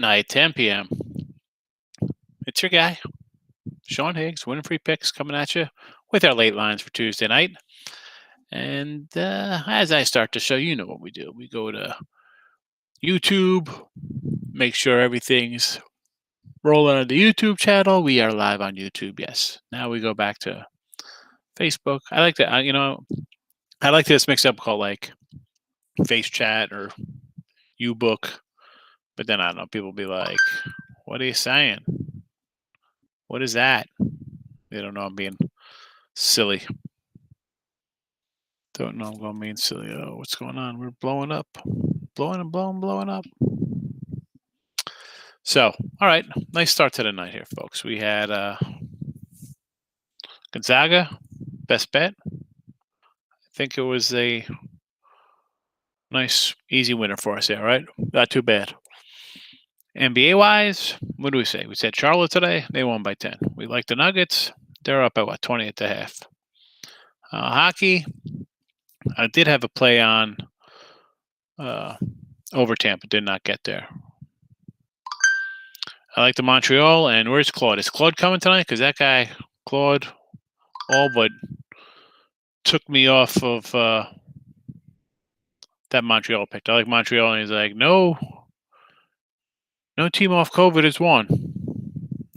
night, 10 p.m. It's your guy, Sean Higgs, winning free picks coming at you with our late lines for Tuesday night. And as I start the show, you know what we do. We go to YouTube, make sure everything's rolling on the YouTube channel. We are live on YouTube, yes. Now we go back to Facebook. I like that. I like this mix up called like Face Chat or U-Book. But then I don't know. People be like, "What are you saying? What is that?" They don't know I'm being silly. Don't know I'm going being silly. Oh, what's going on? We're blowing up, blowing up. So, all right, nice start to the night here, folks. We had Gonzaga, best bet. I think it was a nice, easy winner for us there, right? Not too bad. NBA wise, what do we say? We said Charlotte today. They won by 10. We like the Nuggets. They're up at what, 20 at the half. Hockey, I did have a play on over Tampa, did not get there. I like the Montreal, and where's Claude? Is Claude coming tonight? Because that guy, Claude, all but took me off of that Montreal pick. I like Montreal, and he's like, no team off COVID has won.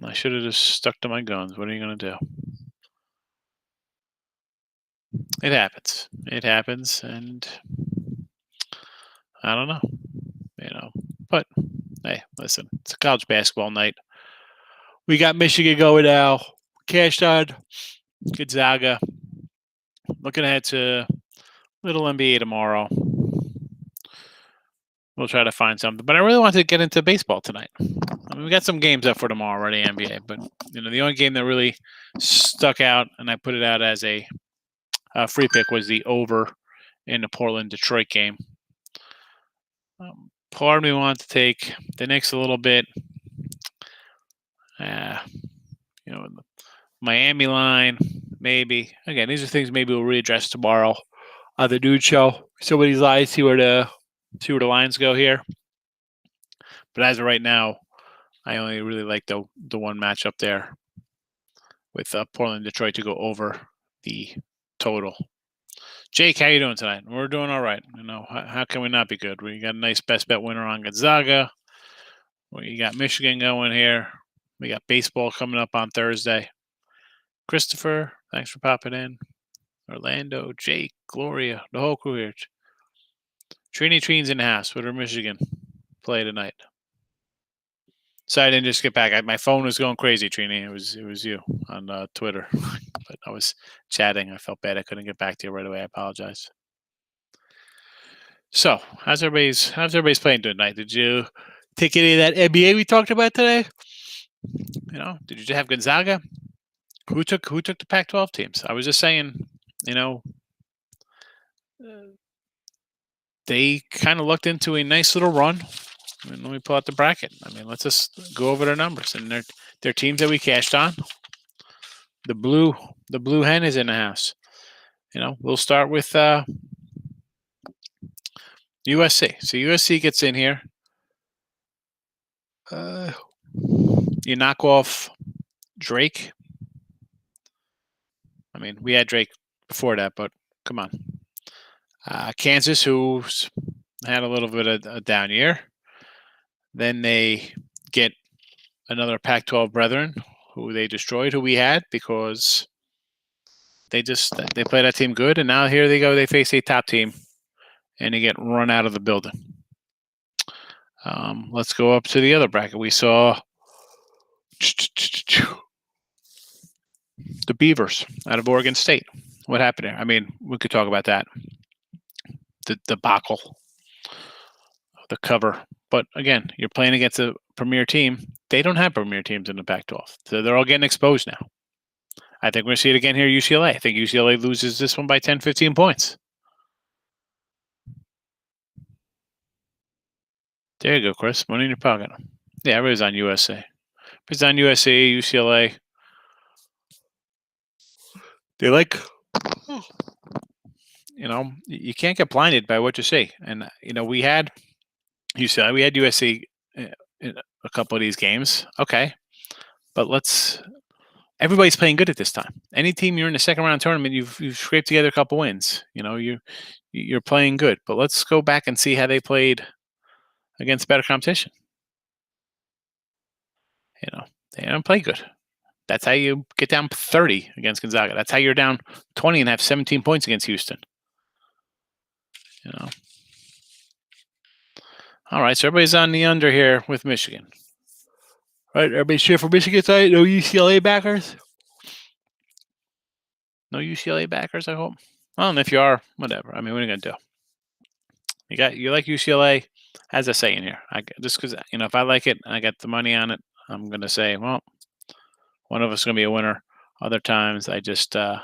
I should have just stuck to my guns. What are you going to do? It happens. It happens, and I don't know. But hey, listen, it's a college basketball night. We got Michigan going now. Cashed on Gonzaga. Looking ahead to little NBA tomorrow. We'll try to find something. But I really wanted to get into baseball tonight. I mean, we got some games up for tomorrow already, NBA. But, the only game that really stuck out, and I put it out as a free pick, was the over in the Portland-Detroit game. Part of me wanted to take the Knicks a little bit. The Miami line, maybe. Again, these are things maybe we'll readdress tomorrow on the Dude Show. Some of these lines, see where the lines go here. But as of right now, I only really like the one matchup there with Portland, Detroit to go over the total. Jake, how you doing tonight? We're doing all right. How can we not be good? We got a nice best bet winner on Gonzaga. We got Michigan going here. We got baseball coming up on Thursday. Christopher, thanks for popping in. Orlando, Jake, Gloria, the whole crew here. Trini's in the house. What are Michigan play tonight? Sorry, I didn't just get back. My phone was going crazy, Trini. It was you on Twitter, but I was chatting. I felt bad I couldn't get back to you right away. I apologize. So, how's everybody's playing tonight? Did you take any of that NBA we talked about today? Did you have Gonzaga? Who took the Pac-12 teams? I was just saying, they kind of looked into a nice little run. Let me pull out the bracket. Let's just go over their numbers, and their teams that we cashed on. The blue hen is in the house. We'll start with USC. So USC gets in here. You knock off Drake. We had Drake before that, but come on. Kansas, who's had a little bit of a down year. Then they get another Pac-12 brethren who they destroyed, who we had, because they play that team good, and now here they go. They face a top team, and they get run out of the building. Let's go up to the other bracket. We saw the Beavers out of Oregon State. What happened there? We could talk about that. The debacle, the cover. But again, you're playing against a premier team. They don't have premier teams in the Pac-12. So they're all getting exposed now. I think we're going to see it again here at UCLA. I think UCLA loses this one by 10, 15 points. There you go, Chris. Money in your pocket. Yeah, everybody's on USA. It's on USA, UCLA. They you can't get blinded by what you see. And, we had UCLA, we had USC couple of these games. Okay, but everybody's playing good at this time. Any team you're in the second round tournament, you've scraped together a couple wins. You're playing good. But let's go back and see how they played against better competition. They don't play good. That's how you get down 30 against Gonzaga. That's how you're down 20 and have 17 points against Houston. All right, so everybody's on the under here with Michigan. Right, everybody's cheering for Michigan tonight. No UCLA backers. No UCLA backers, I hope. Well, and if you are, whatever. I mean, what are you gonna do? You like UCLA, as I say in here. Just because if I like it, I got the money on it. I'm gonna say, well, one of us is gonna be a winner. Other times, I just I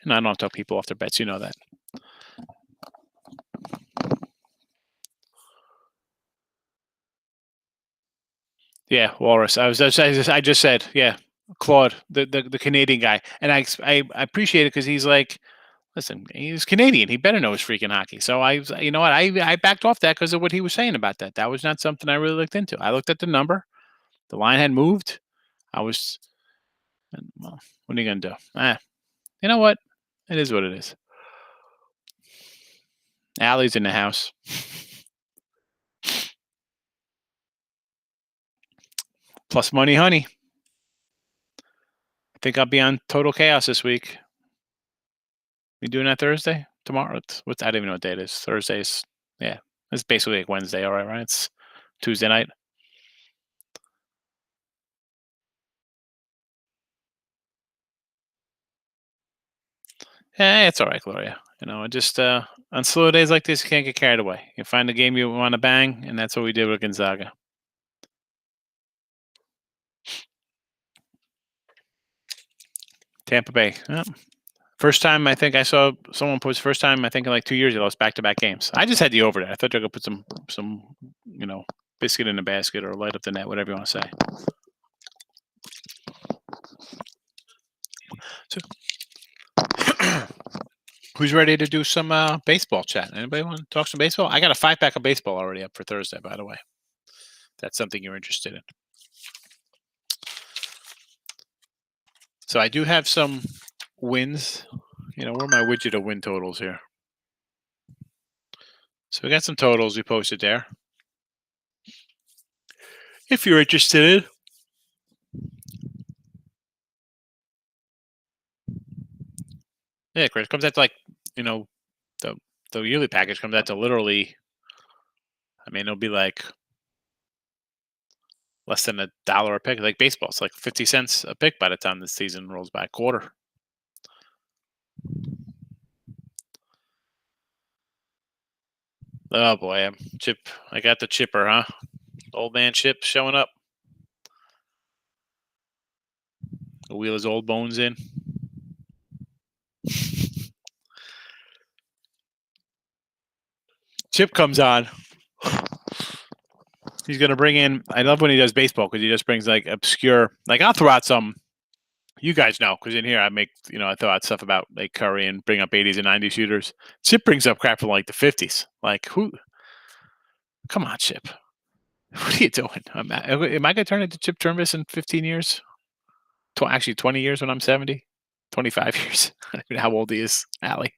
don't tell people off their bets. You know that. Yeah, Walrus. I just said, yeah, Claude, the Canadian guy, and I appreciate it because he's like, listen, he's Canadian. He better know his freaking hockey. So you know what? I backed off that because of what he was saying about that. That was not something I really looked into. I looked at the number. The line had moved. Well, what are you gonna do? You know what? It is what it is. Allie's in the house. Plus money, honey. I think I'll be on Total Chaos this week. We doing that Thursday? Tomorrow? I don't even know what day it is. Thursdays. Yeah. It's basically like Wednesday, all right? It's Tuesday night. Yeah, it's all right, Gloria. Just on slow days like this, you can't get carried away. You find a game you want to bang, and that's what we did with Gonzaga. Tampa Bay. First time I think I saw someone post. First time I think in like 2 years they lost back-to-back games. I just had the over there. I thought they were gonna put some biscuit in the basket or light up the net, whatever you want to say. So, who's ready to do some baseball chat? Anybody want to talk some baseball? I got a 5-pack of baseball already up for Thursday, by the way. If that's something you're interested in. So I do have some wins. Where are my widget of win totals here? So we got some totals we posted there. If you're interested. Yeah, Chris, comes out to the yearly package comes out to literally, it'll be like less than $1 a pick. Like baseball, it's like 50 cents a pick by the time the season rolls by. Quarter. Oh boy, Chip. I got the chipper, huh? Old man Chip showing up. The wheel his old bones in. Chip comes on. He's gonna bring in. I love when he does baseball because he just brings like obscure. Like I'll throw out some. You guys know because in here I make I throw out stuff about like Curry and bring up 80s and 90s shooters. Chip brings up crap from like the 50s. Like who? Come on, Chip. What are you doing? Am I going to turn into Chip Turnbull in 15 years? Actually, 20 years when I'm 70? 25 years. I don't know how old he is, Allie.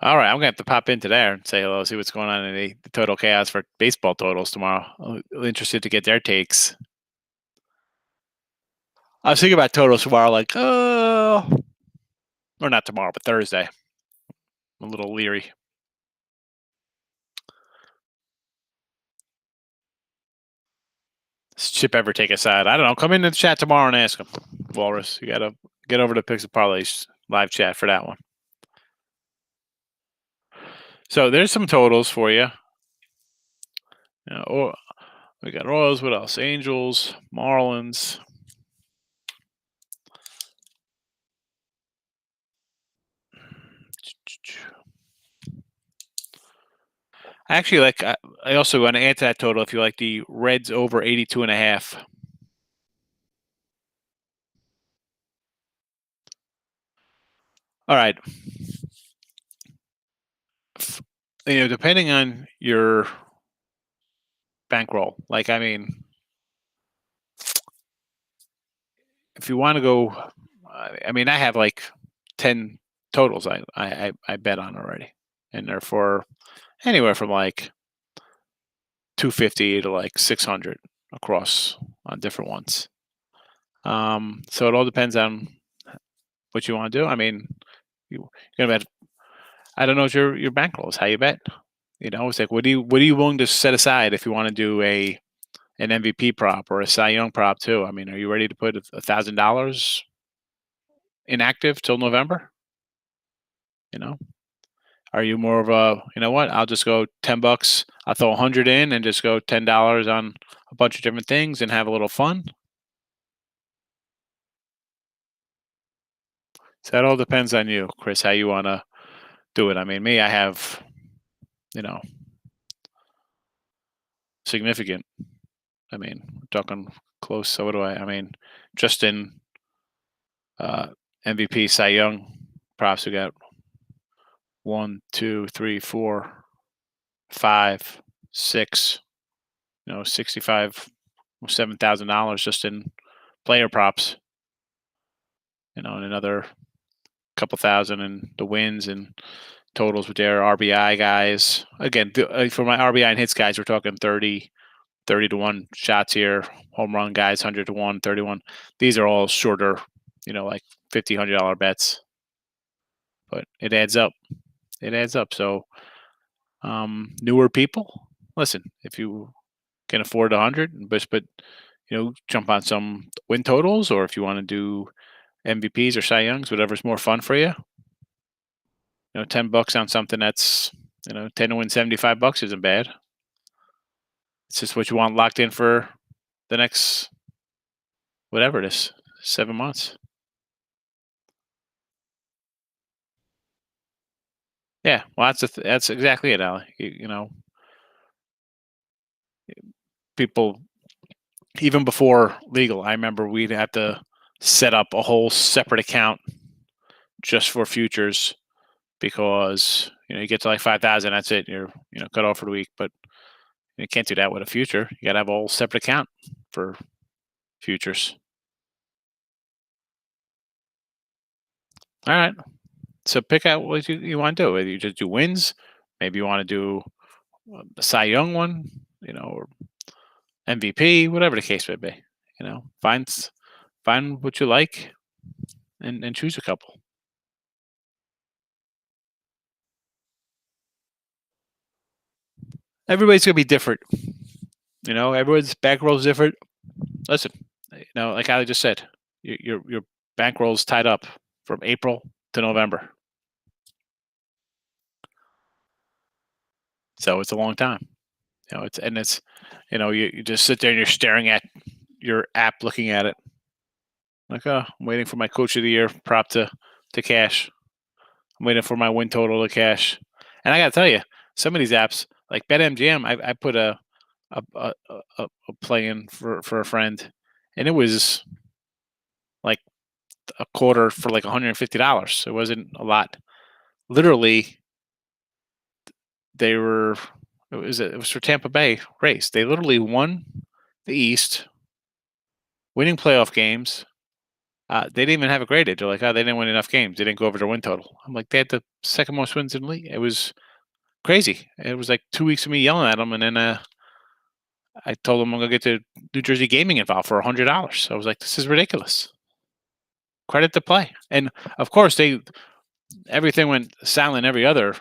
All right, I'm going to have to pop into there and say hello, see what's going on in the Total Chaos for baseball totals tomorrow. I'm interested to get their takes. I was thinking about totals tomorrow, like, or not tomorrow, but Thursday. I'm a little leery. Does Chip ever take a side? I don't know. Come into the chat tomorrow and ask him. Walrus, you got to get over to Picks and Parlays live chat for that one. So there's some totals for you. We got Royals. What else? Angels, Marlins. Actually, I also want to add to that total if you like the Reds over 82.5. All right. Depending on your bankroll, like I mean, if you want to go, I mean, I have like 10 totals I bet on already, and they're for anywhere from like 250 to like 600 across on different ones. So it all depends on what you want to do. I mean, you're gonna bet. I don't know what your bankroll is. How you bet? It's like what are you willing to set aside if you want to do an MVP prop or a Cy Young prop too? I mean, are you ready to put $1,000 inactive till November? You know, are you more of a what? I'll just go $10. I'll throw 100 in and just go $10 on a bunch of different things and have a little fun. So that all depends on you, Chris, how you want to do it. I mean, me, I have you know significant. I mean, we're talking close. So what do I? I mean, just in uh, MVP, Cy Young props, we got one, two, three, four, five, six. 65, $7,000 just in player props. And another couple thousand in the wins and totals with their RBI guys. Again, for my RBI and hits guys, we're talking 30 to 1 shots here. Home run guys, 100 to 1, 31. These are all shorter, like $50, $100 bets. But it adds up. It adds up. So, newer people, listen, if you can afford 100, but jump on some win totals, or if you want to do MVPs or Cy Youngs, whatever's more fun for you. $10 on something that's 10 to win $75 isn't bad. It's just what you want locked in for the next whatever it is, 7 months. Yeah, well, that's exactly it, Ali. People even before legal, I remember we'd have to set up a whole separate account just for futures because you get to like 5,000, that's it. You're cut off for the week, but you can't do that with a future. You got to have a whole separate account for futures. All right, so pick out what you want to do. Whether you just do wins, maybe you want to do a Cy Young one, or MVP, whatever the case may be. Find what you like and choose a couple. Everybody's gonna be different. Everyone's bankroll is different. Listen, like I just said, your bankroll's tied up from April to November, so it's a long time. You just sit there and you're staring at your app, looking at it, like, oh, I'm waiting for my coach of the year prop to cash. I'm waiting for my win total to cash. And I got to tell you, some of these apps, like BetMGM, I put a play in for a friend, and it was like a quarter for like $150. It wasn't a lot. Literally, it was for Tampa Bay race. They literally won the East, winning playoff games. They didn't even have it graded. They're like, oh, they didn't win enough games. They didn't go over their win total. I'm like, they had the second most wins in the league. It was crazy. It was like 2 weeks of me yelling at them, and then I told them I'm gonna get the New Jersey Gaming involved for $100. I was like, this is ridiculous. Credit to play, and of course everything went silent. Every other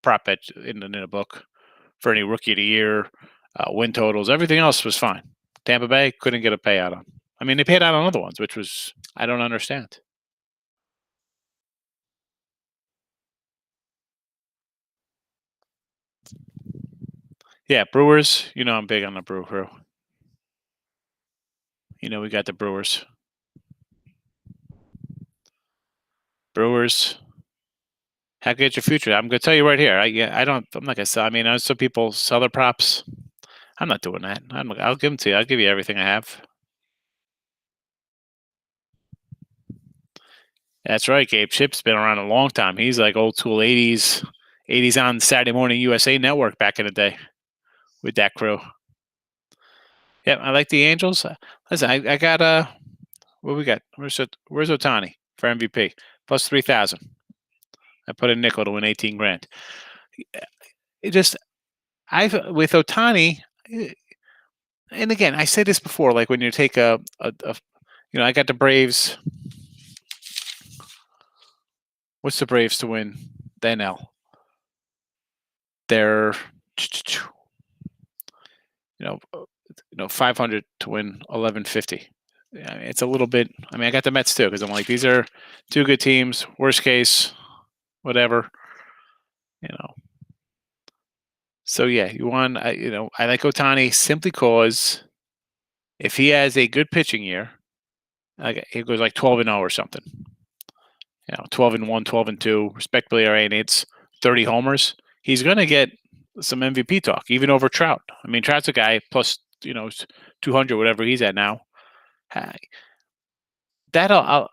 prop bet in the book for any rookie of the year, win totals, everything else was fine. Tampa Bay couldn't get a payout on. I mean, they paid out on other ones, which was I don't understand. Yeah, Brewers. I'm big on the Brew Crew. We got the Brewers. Brewers. How good your future? I'm gonna tell you right here. I don't. I'm not gonna sell. I mean, some people sell their props. I'm not doing that. I'll give them to you. I'll give you everything I have. That's right, Gabe. Chip's been around a long time. He's like old school '80s on Saturday Morning USA Network back in the day with that crew. Yeah, I like the Angels. Listen, I got what we got? Where's Otani for MVP plus 3,000? I put a nickel to win 18 grand. It just I with Otani, and again I said this before. Like when you take I got the Braves. What's the Braves to win the NL? They're 500 to win 1150. I mean, it's a little bit. I mean, I got the Mets too because I'm like these are two good teams. Worst case, whatever. You know. So yeah, I like Otani simply because if he has a good pitching year, like he goes like 12-0 or something. 12-1, 12-2, respectively, and it's 30 homers. He's going to get some MVP talk, even over Trout. I mean, Trout's a guy plus 200, whatever he's at now. That I'll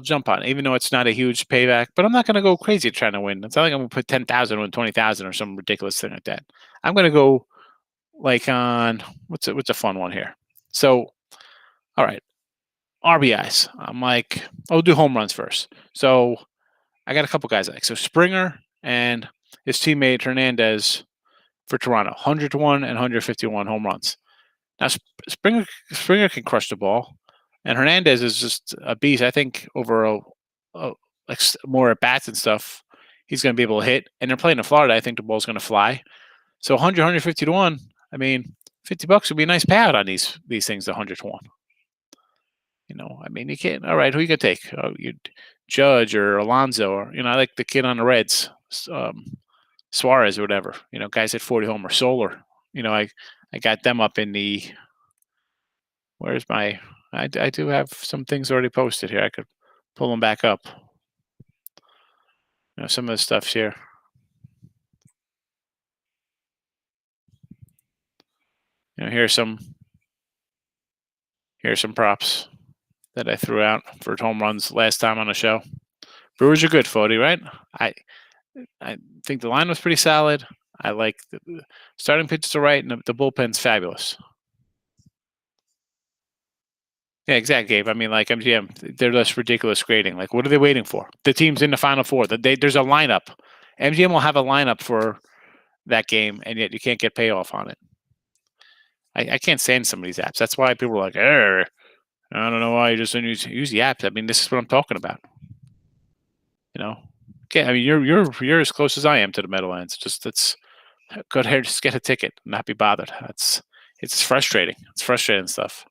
jump on, even though it's not a huge payback. But I'm not going to go crazy trying to win. It's not like I'm going to put 10,000 on 20,000 or some ridiculous thing like that. I'm going to go like on what's a fun one here. So, all right, RBIs. I'm like, I'll do home runs first. So I got a couple guys I like. So Springer and his teammate Hernandez for Toronto, 101 and 151 home runs. Now Springer can crush the ball, and Hernandez is just a beast. I think over like more at bats and stuff, he's going to be able to hit. And they're playing in Florida. I think the ball's going to fly. So 100, 150 to 1. I mean, $50 would be a nice payout on these things. 100 to 1. I mean, you can't. All right, who you gonna take? You Judge or Alonso, or I like the kid on the Reds, Suarez or whatever. Guys at 40 homer, Solar. I got them up in the. Where's my? I do have some things already posted here. I could pull them back up. Some of the stuff's here. Here's some props that I threw out for home runs last time on the show. Brewers are good, Fody, right? I think the line was pretty solid. I like the starting pitch to right, and the bullpen's fabulous. Yeah, exactly, Gabe. I mean, like MGM, they're less ridiculous grading. Like, what are they waiting for? The team's in the Final Four. There's a lineup. MGM will have a lineup for that game, and yet you can't get payoff on it. I can't stand some of these apps. That's why people are like, I don't know why you just don't use the apps. I mean, this is what I'm talking about. Okay. I mean, you're as close as I am to the Meadowlands. Just go there, just get a ticket, and not be bothered. It's frustrating. It's frustrating stuff.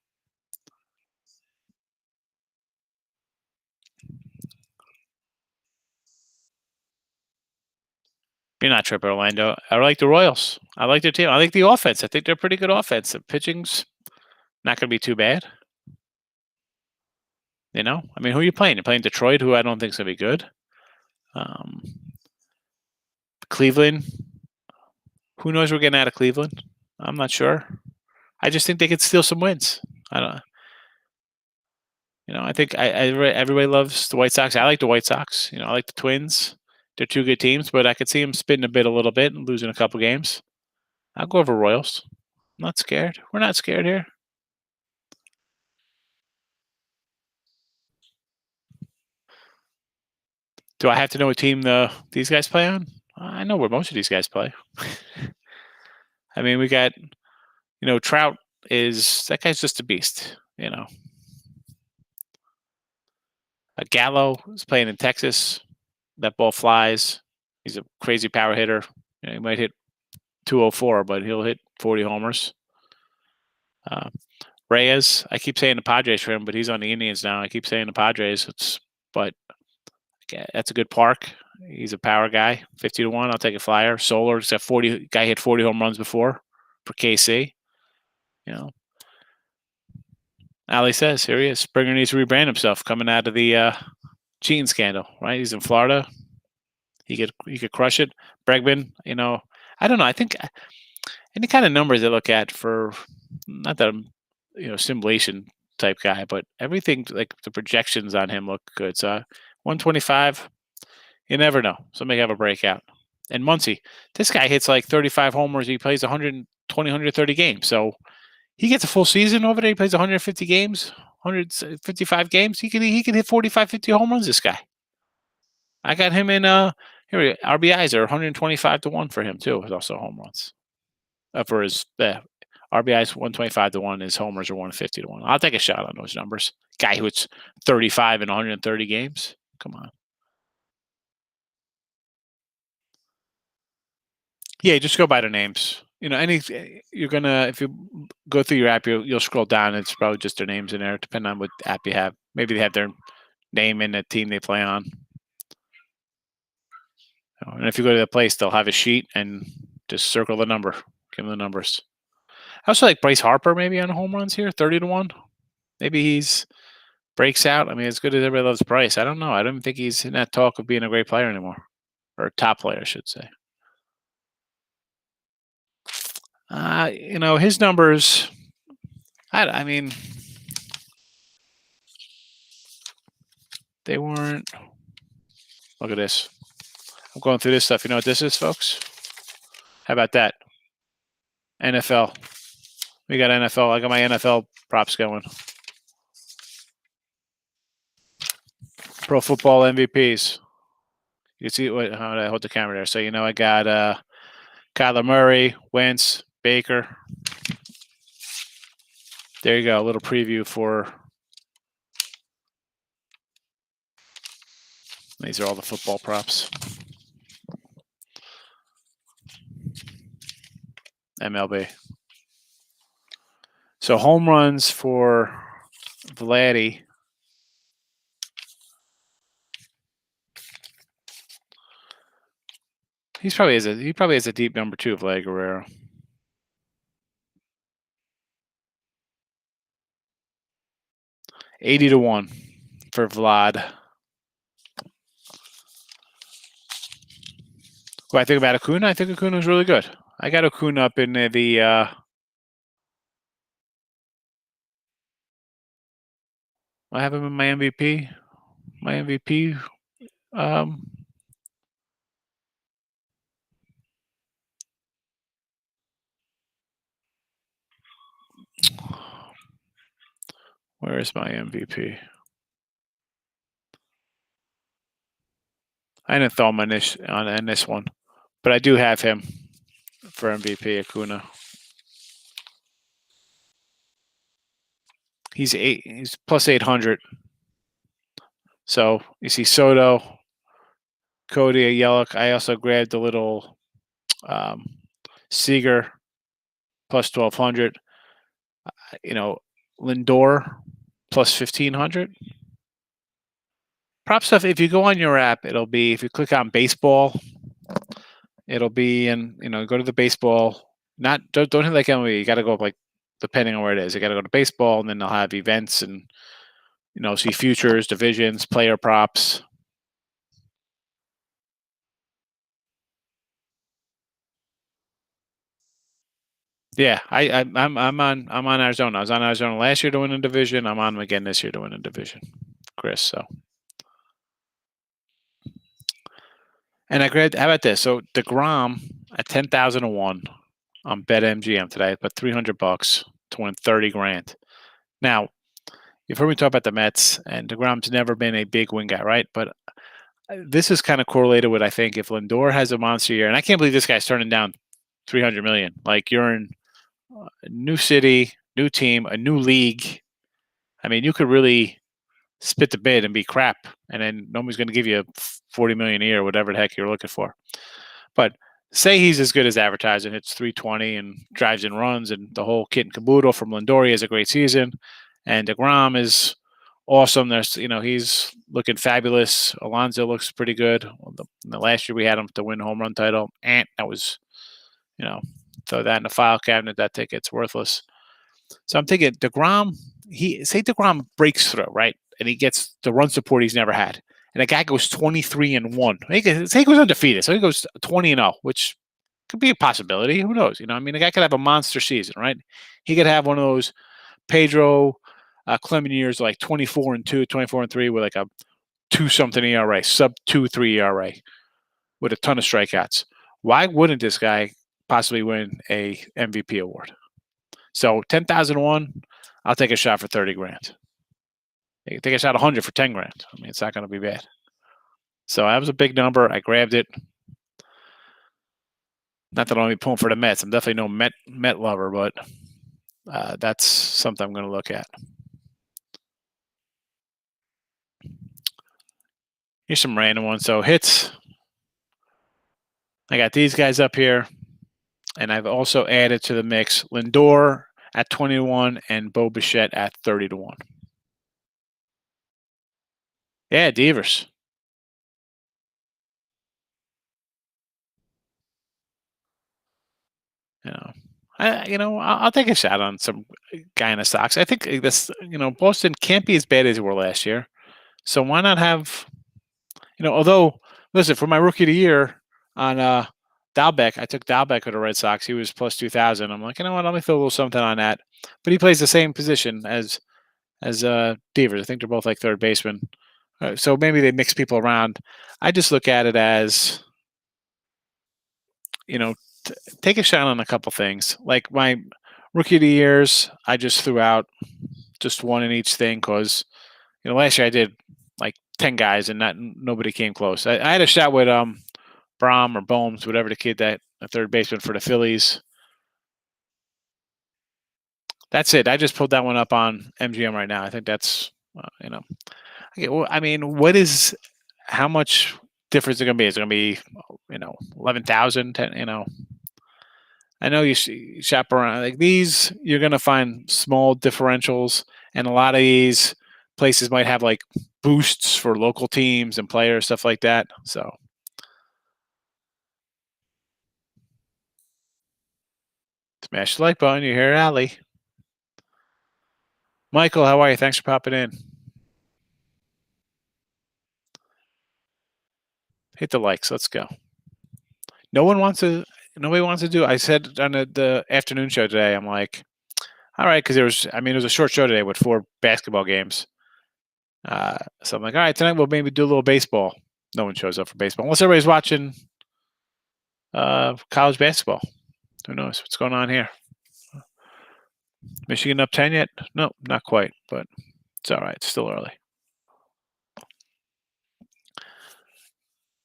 You're not tripping, Orlando. I like the Royals. I like their team. I like the offense. I think they're pretty good offense. The pitching's not going to be too bad. I mean, who are you playing? You're playing Detroit, who I don't think is going to be good. Cleveland. Who knows we're getting out of Cleveland? I'm not sure. I just think they could steal some wins. I don't. I think everybody loves the White Sox. I like the White Sox. I like the Twins. They're two good teams, but I could see them spitting a bit a little bit and losing a couple games. I'll go over Royals. I'm not scared. We're not scared here. Do I have to know what team these guys play on? I know where most of these guys play. I mean, we got, Trout that guy's just a beast, Gallo is playing in Texas. That ball flies. He's a crazy power hitter. He might hit 204, but he'll hit 40 homers. Reyes, I keep saying the Padres for him, but he's on the Indians now. I keep saying the Padres. But that's a good park. He's a power guy. 50 to 1. I'll take a flyer. Solar's got 40. Guy hit 40 home runs before for KC. Ali says, here he is. Springer needs to rebrand himself coming out of the cheating scandal, right? He's in Florida. He could crush it. Bregman, I don't know. I think any kind of numbers they look at for, not that I'm, simulation type guy, but everything like the projections on him look good. So 125, you never know. Somebody have a breakout. And Muncie, this guy hits like 35 homers. He plays 120, 130 games. So he gets a full season over there. He plays 150 games, 155 games. He can hit 45, 50 home runs. This guy. I got him in here. RBIs are 125 to 1 for him too. It's also home runs. For his RBIs 125 to 1. His homers are 150 to 1. I'll take a shot on those numbers. Guy who's 35 in 130 games. Come on. Yeah, just go by the names. You're gonna if you go through your app, you'll scroll down. It's probably just their names in there, depending on what app you have. Maybe they have their name in the team they play on. And if you go to the place, they'll have a sheet and just circle the number. Give them the numbers. I also like Bryce Harper maybe on home runs here, 30 to 1. Maybe he's breaks out. I mean, as good as everybody loves Bryce, I don't know. I don't think he's in that talk of being a great player anymore, or a top player, I should say. His numbers. I mean, they weren't. Look at this. I'm going through this stuff. You know what this is, folks? How about that? NFL. We got NFL. I got my NFL props going. Pro Football MVPs. You can see how I hold the camera there. So I got Kyler Murray, Wentz, Baker. There you go. A little preview for. These are all the football props. MLB. So home runs for Vladdy. He probably has a deep number 2 of Vlad Guerrero. $80 to 1 for Vlad. What I think about Acuna? I think Acuna is really good. I got Acuna up in the I have him in my MVP. My MVP. Where is my MVP? I didn't throw him on this one, but I do have him for MVP. Acuna. He's plus 800. So you see Soto, Cody, Yelich. I also grabbed a little Seager plus 1200. Lindor plus 1500. Prop stuff. If you go on your app, it'll be if you click on baseball, it'll be go to the baseball. Don't hit like MLB. You got to go up like depending on where it is. You got to go to baseball, and then they'll have events and see futures, divisions, player props. Yeah, I'm on Arizona. I was on Arizona last year to win a division. I'm on them again this year to win a division, Chris. So, and I grabbed. How about this? So DeGrom at 10,000 to 1 on BetMGM today, but $300 to win 30 grand. Now, you've heard me talk about the Mets, and DeGrom's never been a big win guy, right? But this is kind of correlated with I think if Lindor has a monster year, and I can't believe this guy's turning down $300 million. Like you're in a new city, new team, a new league. I mean, you could really spit the bid and be crap, and then nobody's going to give you $40 million a year, whatever the heck you're looking for. But say he's as good as advertising, hits 320 and drives and runs, and the whole kit and caboodle from Lindor. He has a great season, and DeGrom is awesome. He's looking fabulous. Alonso looks pretty good. The last year we had him to win home run title, and that was, throw that in the file cabinet. That ticket's worthless. So I'm thinking DeGrom. Say DeGrom breaks through, right, and he gets the run support he's never had, and a guy goes 23-1. Say he goes undefeated, so he goes 20-0, which could be a possibility. Who knows? A guy could have a monster season, right? He could have one of those Pedro Clement years like 24-2, 24-3 with like a 2-something ERA, sub 2.3 ERA with a ton of strikeouts. Why wouldn't this guy possibly win a MVP award? So 10,001, I'll take a shot for 30 grand. Take a shot 100 for 10 grand. I mean, it's not going to be bad. So that was a big number. I grabbed it. Not that I'm only pulling for the Mets. I'm definitely no Met lover, but that's something I'm going to look at. Here's some random ones. So hits. I got these guys up here, and I've also added to the mix Lindor at 20-1 and Bo Bichette at 30-1. Yeah, Devers. I'll take a shot on some guy in the Sox. I think this, Boston can't be as bad as they were last year. So why not have, although, listen, for my rookie of the year on Dalbec, I took Dalbec with the Red Sox. He was plus 2,000. I'm like, you know what? Let me throw a little something on that. But he plays the same position as Devers. I think they're both like third baseman. So maybe they mix people around. I just look at it as, take a shot on a couple things. Like my rookie of the years, I just threw out just one in each thing because, last year I did like 10 guys and nobody came close. I had a shot with Braum or Bohms, whatever the kid that a third baseman for the Phillies. That's it. I just pulled that one up on MGM right now. I think that's, okay, well, I mean, how much difference is it going to be? Is it going to be, 11,000, I know you shop around like these, you're going to find small differentials, and a lot of these places might have like boosts for local teams and players, stuff like that. So, smash the like button. You hear Ali. Michael, how are you? Thanks for popping in. Hit the likes. Let's go. Nobody wants to do. I said on the afternoon show today, I'm like, all right, because it was a short show today with 4 basketball games. So I'm like, all right, tonight we'll maybe do a little baseball. No one shows up for baseball unless everybody's watching college basketball. Who knows what's going on here? Michigan up 10 yet? No, not quite, but it's all right. It's still early.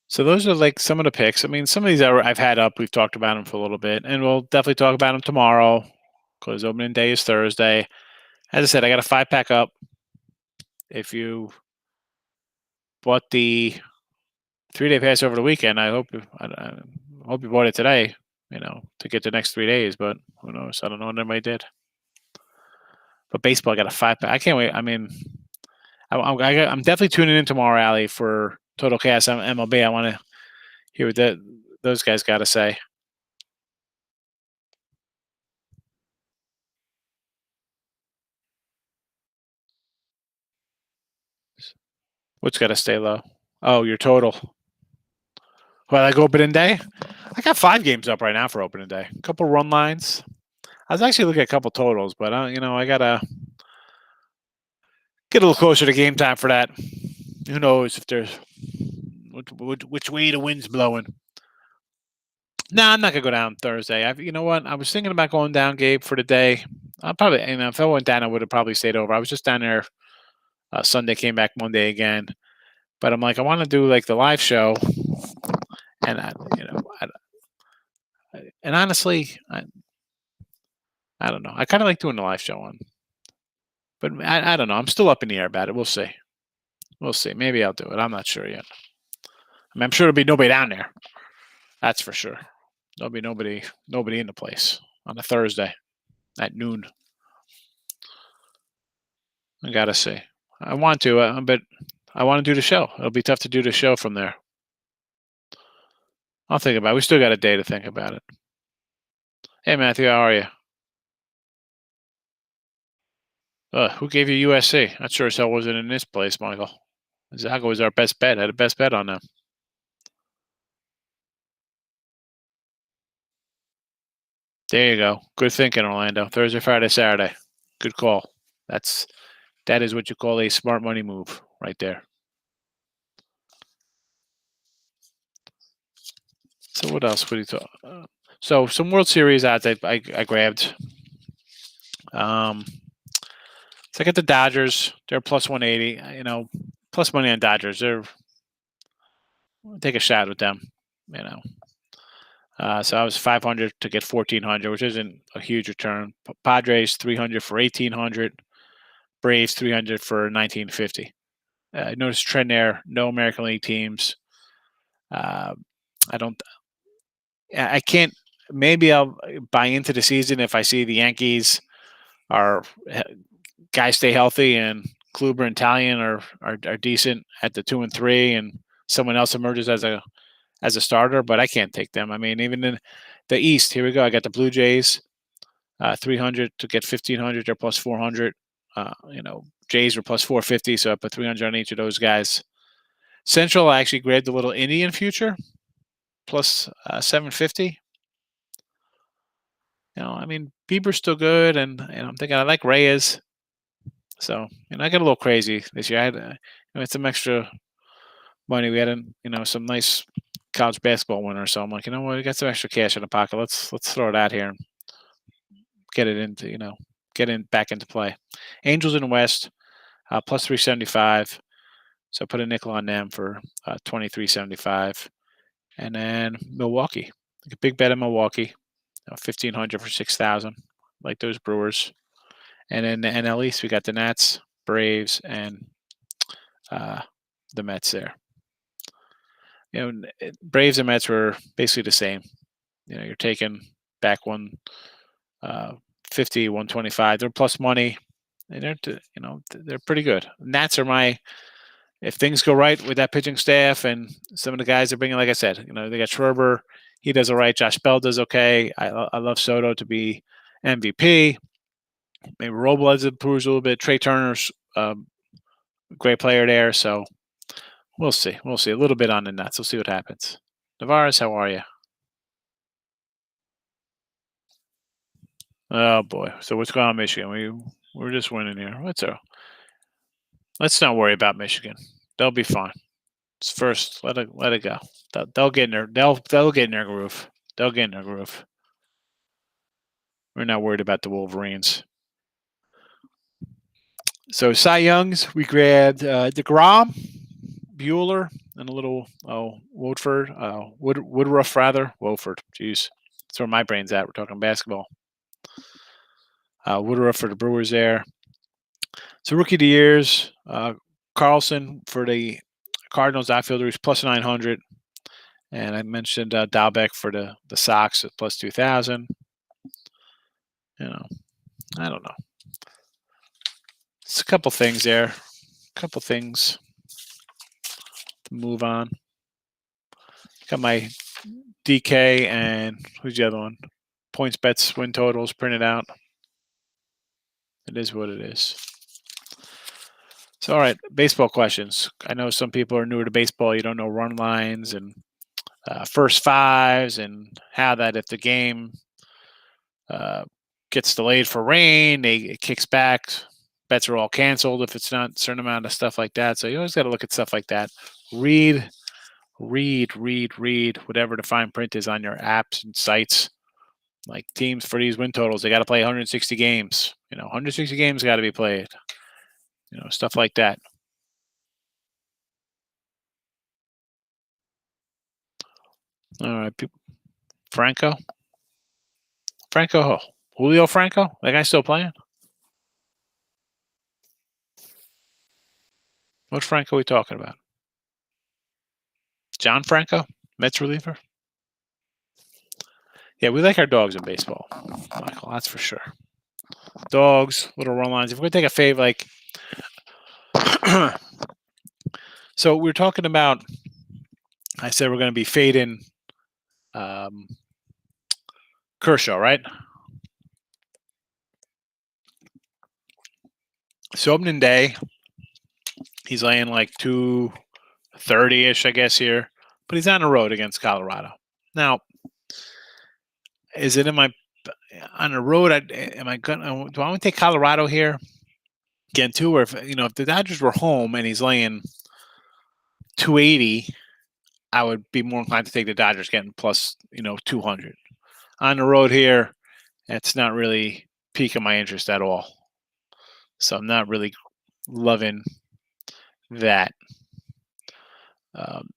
So those are like some of the picks. I mean, some of these I've had up. We've talked about them for a little bit, and we'll definitely talk about them tomorrow because opening day is Thursday. As I said, I got a 5-pack up. If you bought the 3-day pass over the weekend, I hope you bought it today, to get the next 3 days. But who knows? I don't know what anybody did. But baseball, I got a 5-pack. I can't wait. I mean, I'm definitely tuning in tomorrow, Ali, for Total Chaos MLB. I want to hear what those guys got to say. What's got to stay low? Oh, your total. Well, like opening day? I got 5 games up right now for opening day. A couple run lines. I was actually looking at a couple totals, but I got to get a little closer to game time for that. Who knows if there's which way the wind's blowing. No, I'm not gonna go down Thursday. You know what? I was thinking about going down, Gabe, for the day. I'll probably, if I went down, I would have probably stayed over. I was just down there Sunday, came back Monday again. But I'm like, I want to do like the live show, and and honestly, I don't know. I kind of like doing the live show on, but I don't know. I'm still up in the air about it. We'll see. We'll see. Maybe I'll do it. I'm not sure yet. I mean, I'm sure there'll be nobody down there. That's for sure. There'll be nobody in the place on a Thursday at noon. I gotta see. I want to, but I want to do the show. It'll be tough to do the show from there. I'll think about it. We still got a day to think about it. Hey, Matthew, how are you? Who gave you USC? Not sure as hell wasn't in this place, Michael. Zago was our best bet. Had a best bet on them. There you go. Good thinking, Orlando. Thursday, Friday, Saturday. Good call. That's That is what you call a smart money move right there. So what else would you talk? So some World Series odds I grabbed. So I got the Dodgers. They're plus 180. Plus money on Dodgers. Take a shot with them. So I was 500 to get 1400, which isn't a huge return. Padres 300 for 1800. Braves 300 for 1950. I noticed trend there. No American League teams. I don't. I can't. Maybe I'll buy into the season if I see the Yankees are guys stay healthy and Kluber and Italian are decent at the 2 and 3, and someone else emerges as a starter. But I can't take them. I mean, even in the East, here we go. I got the Blue Jays, 300 to get 1500. They're plus 400. Jays are plus 450, so I put 300 on each of those guys. Central, I actually grabbed a little Indian future, plus 750. I mean, Bieber's still good, and I'm thinking I like Reyes. So, I got a little crazy this year. I had some extra money. We had some nice college basketball winner. So I'm like, you know what, we got some extra cash in the pocket. Let's throw it out here and get it into, get in back into play. Angels in the West, plus 375. So I put a nickel on them for 23.75. And then Milwaukee, a big bet on Milwaukee, 1,500 for 6,000. Like those Brewers. And then the NL East, we got the Nats, Braves, and the Mets there. Braves and Mets were basically the same. You're taking back 150, 125. They're plus money, and they're pretty good. Nats are if things go right with that pitching staff and some of the guys they're bringing, like I said, they got Schwarber. He does all right. Josh Bell does okay. I love Soto to be MVP. Maybe Robles improves a little bit. Trey Turner's great player there. So we'll see. We'll see a little bit on the Nets. We'll see what happens. Navarez, how are you? Oh boy. So what's going on, Michigan? We're just winning here. Let's not worry about Michigan. They'll be fine. It's first. Let it go. They'll get in their they'll get in their groove. They'll get in their groove. We're not worried about the Wolverines. So Cy Youngs, we grabbed DeGrom, Bueller, and a little Woodford, Woodruff rather. Wofford. Jeez, that's where my brain's at. We're talking basketball. Woodruff for the Brewers there. So rookie of the years, Carlson for the Cardinals outfielder is plus 900. And I mentioned Dalbec for the Sox at plus 2,000. I don't know. It's a couple things there. A couple things to move on. Got my DK and who's the other one? Points, bets, win totals printed out. It is what it is. So, all right, baseball questions. I know some people are newer to baseball. You don't know run lines and first fives and how that if the game gets delayed for rain, it kicks back. Bets are all canceled if it's not a certain amount of stuff like that. So you always got to look at stuff like that. Read whatever the fine print is on your apps and sites. Like teams for these win totals, they got to play 160 games. 160 games got to be played. Stuff like that. All right, Franco, Julio Franco. That guy's still playing. What Franco are we talking about? John Franco, Mets reliever. Yeah, we like our dogs in baseball, Michael. That's for sure. Dogs, little run lines. If we're gonna take a fave, like, so we're talking about. I said we're gonna be fading Kershaw, right? So opening day, he's laying like 230-ish, I guess, here. But he's on the road against Colorado. Now, is it on the road? Do I want to take Colorado here? Again, too, where if the Dodgers were home and he's laying 280, I would be more inclined to take the Dodgers getting plus 200. On the road here, that's not really piquing my interest at all. So I'm not really loving that. Um,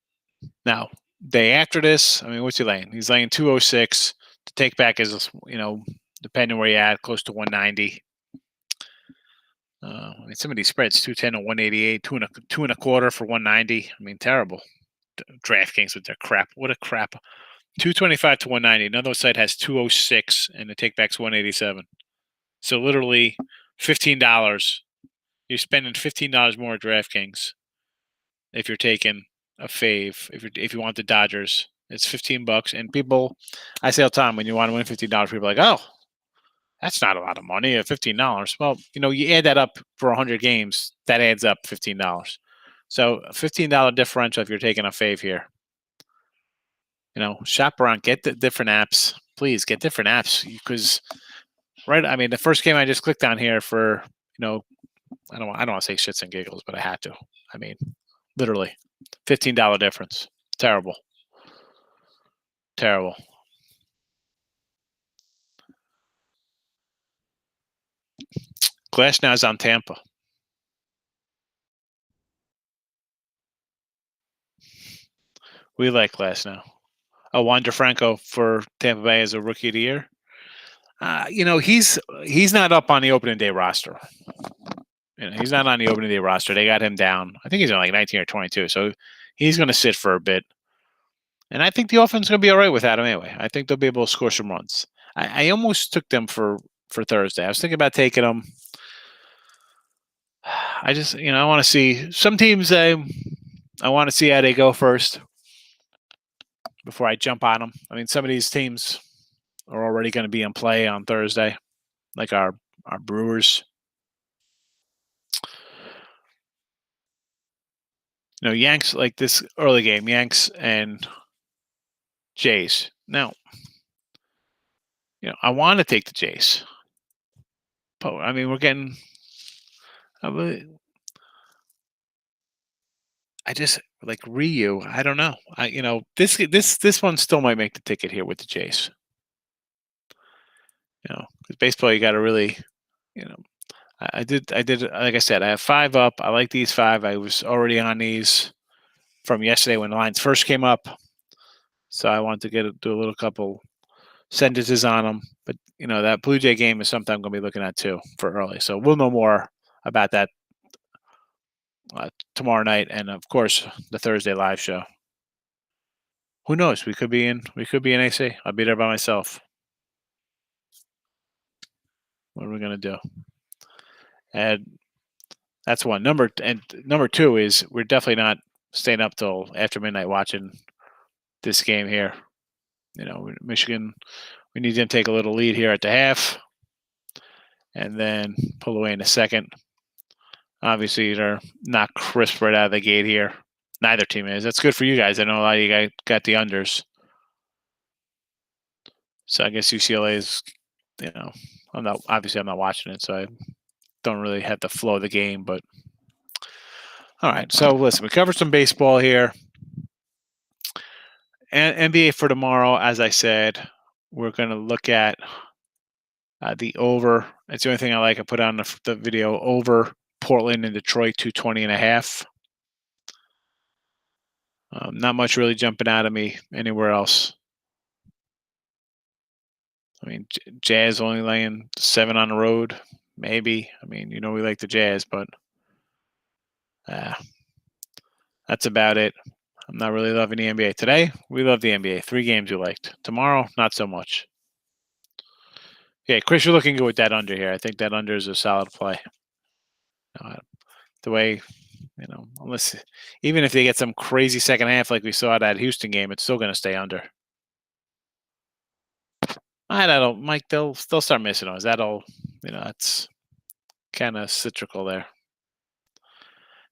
Now, day after this, I mean, what's he laying? He's laying 206. The take back is, depending where you're at, close to 190. I mean, some of these spreads, 210 to 188, two and a quarter for 190. I mean, terrible. DraftKings with their crap. What a crap. 225 to 190. Another site has 206 and the take back's 187. So literally $15. You're spending $15 more at DraftKings if you're taking a fave. If you want the Dodgers, it's $15. And people, I say all the time, when you want to win $15, people are like, oh, that's not a lot of money. $15. Well, you add that up for 100 games, that adds up $15. So a $15 differential if you're taking a fave here. Shop around, get the different apps. Please get different apps because, right? I mean, the first game I just clicked on here for, I don't want to say shits and giggles, but I had to. I mean, literally, $15 difference. Terrible. Terrible. Glass now is on Tampa. We like Glass now. Wander Franco for Tampa Bay as a rookie of the year. He's not up on the opening day roster. He's not on the opening day roster. They got him down. I think he's on like 19 or 22. So he's going to sit for a bit. And I think the offense is going to be all right without him anyway. I think they'll be able to score some runs. I almost took them for Thursday. I was thinking about taking them. I just, I want to see some teams. I want to see how they go first before I jump on them. I mean, some of these teams are already going to be in play on Thursday, like our Brewers. Yanks, like this early game, Yanks and Jays. Now, I want to take the Jays. But, I mean, we're getting. I just like Ryu. I don't know. This one still might make the ticket here with the Jays. Because baseball, you got to really, I did. Like I said, I have 5 up. I like these 5. I was already on these from yesterday when the lines first came up. So I want to do a little couple sentences on them. But that Blue Jay game is something I'm going to be looking at too for early. So we'll know more about that tomorrow night, and of course the Thursday live show. Who knows? We could be in AC. I'll be there by myself. What are we going to do? And that's one. Number 2 is we're definitely not staying up till after midnight watching this game here. Michigan, we need them to take a little lead here at the half and then pull away in the second. Obviously, they're not crisp right out of the gate here. Neither team is. That's good for you guys. I know a lot of you guys got the unders. So I guess UCLA is, I'm not watching it, so I don't really have the flow of the game. But all right, so listen, we covered some baseball here. And NBA for tomorrow, as I said, we're going to look at the over. That's the only thing I like. I put on the video over Portland and Detroit 220.5. Not much really jumping out of me anywhere else. I mean, Jazz only laying 7 on the road, maybe. I mean, we like the Jazz, but that's about it. I'm not really loving the NBA today. We love the NBA. 3 games we liked. Tomorrow, not so much. Yeah, Chris, you're looking good with that under here. I think that under is a solid play. The way, unless even if they get some crazy second half like we saw at that Houston game, it's still going to stay under. I don't know, Mike. They'll start missing those. That'll, that's kind of cyclical there.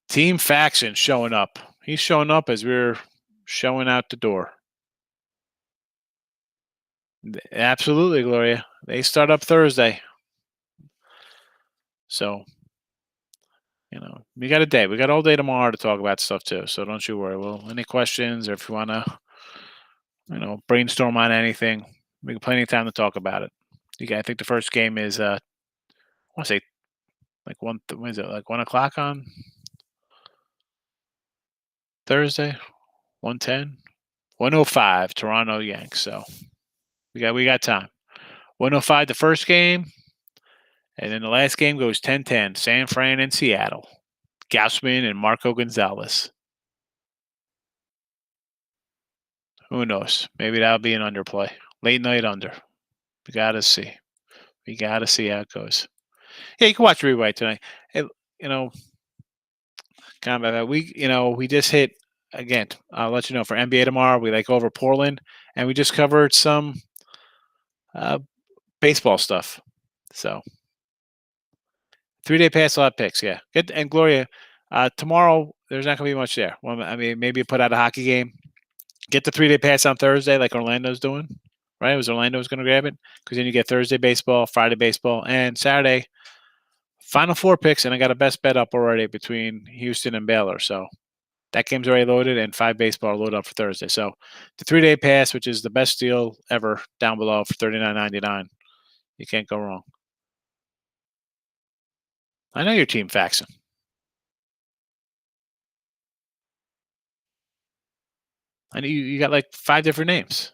Team Faction showing up. He's showing up as we're showing out the door. Absolutely, Gloria. They start up Thursday. So We got a day. We got all day tomorrow to talk about stuff too. So don't you worry. Well, any questions or if you want to, brainstorm on anything, we got plenty of time to talk about it. I think the first game is, I want to say like what is it, like 1 o'clock on Thursday? 1:10? 1:05, Toronto Yanks. So we got time. 1:05 the first game, and then the last game goes 10:10. San Fran and Seattle. Gausman and Marco Gonzalez. Who knows? Maybe that'll be an underplay. Late night under. We gotta see. We gotta see how it goes. Yeah, you can watch replay tonight. It, you know, kind of we just hit again. I'll let you know for NBA tomorrow. We over Portland, and we just covered some uh, baseball stuff. So 3-day pass, a lot of picks. Yeah, good. And Gloria, tomorrow there's not gonna be much there. Well, I mean, maybe put out a hockey game. Get the 3-day pass on Thursday, like Orlando's doing. Right? It was Orlando's going to grab it because then you get Thursday baseball, Friday baseball, and Saturday Final Four picks. And I got a best bet up already between Houston and Baylor. So that game's already loaded, and 5 baseball loaded up for Thursday. So the 3-day pass, which is the best deal ever, down below for $39.99. You can't go wrong. I know your team faxing. I know you got like 5 different names.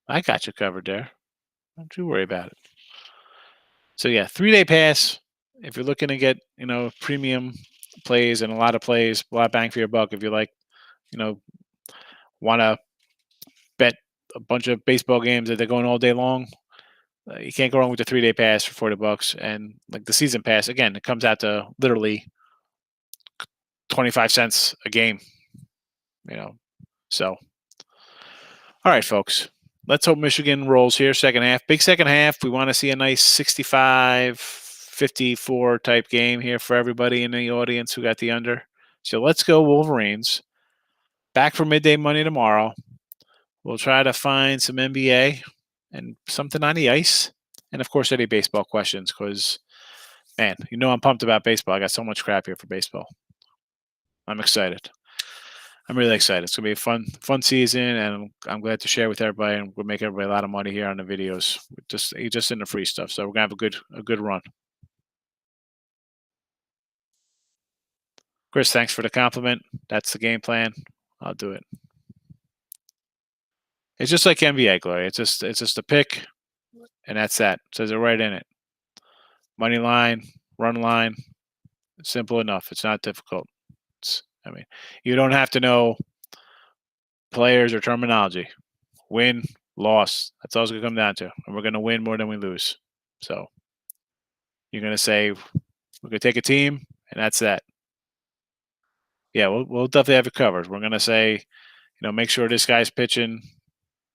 I got you covered there. Don't you worry about it. So yeah, 3-day pass. If you're looking to get premium plays and a lot of plays, a lot of bang for your buck. If you want to bet a bunch of baseball games that they're going all day long, you can't go wrong with the 3-day pass for $40. And like the season pass, again, it comes out to literally 25 cents a game. So all right, folks. Let's hope Michigan rolls here. Second half. Big second half. We want to see a nice 65-54 type game here for everybody in the audience who got the under. So let's go Wolverines. Back for midday money tomorrow. We'll try to find some NBA and something on the ice. And, of course, any baseball questions because, man, I'm pumped about baseball. I got so much crap here for baseball. I'm excited. I'm really excited. It's gonna be a fun season, and I'm glad to share with everybody. And we'll make everybody a lot of money here on the videos, just in the free stuff. So we're gonna have a good run. Chris, thanks for the compliment. That's the game plan. I'll do it. It's just like NBA, Gloria. It's just a pick, and that's that. It says it right in it. Money line, run line, simple enough. It's not difficult. You don't have to know players or terminology. Win, loss. That's all it's going to come down to. And we're going to win more than we lose. So you're going to say, we're going to take a team, and that's that. Yeah, we'll definitely have it covered. We're going to say, make sure this guy's pitching,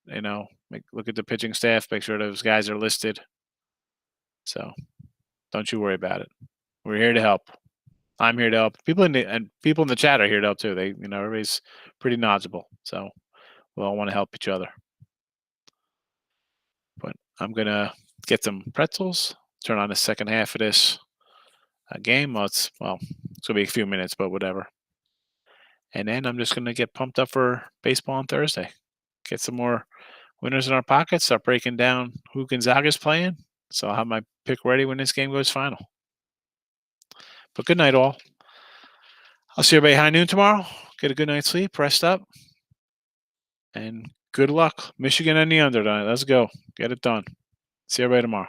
look at the pitching staff, make sure those guys are listed. So don't you worry about it. We're here to help. I'm here to help. People in the chat are here to help too. They, everybody's pretty knowledgeable. So we all want to help each other. But I'm gonna get some pretzels. Turn on the second half of this game. It's gonna be a few minutes, but whatever. And then I'm just gonna get pumped up for baseball on Thursday. Get some more winners in our pockets. Start breaking down who Gonzaga's playing. So I'll have my pick ready when this game goes final. But good night, all. I'll see everybody high noon tomorrow. Get a good night's sleep, rest up, and good luck. Michigan and the under tonight. Let's go. Get it done. See everybody tomorrow.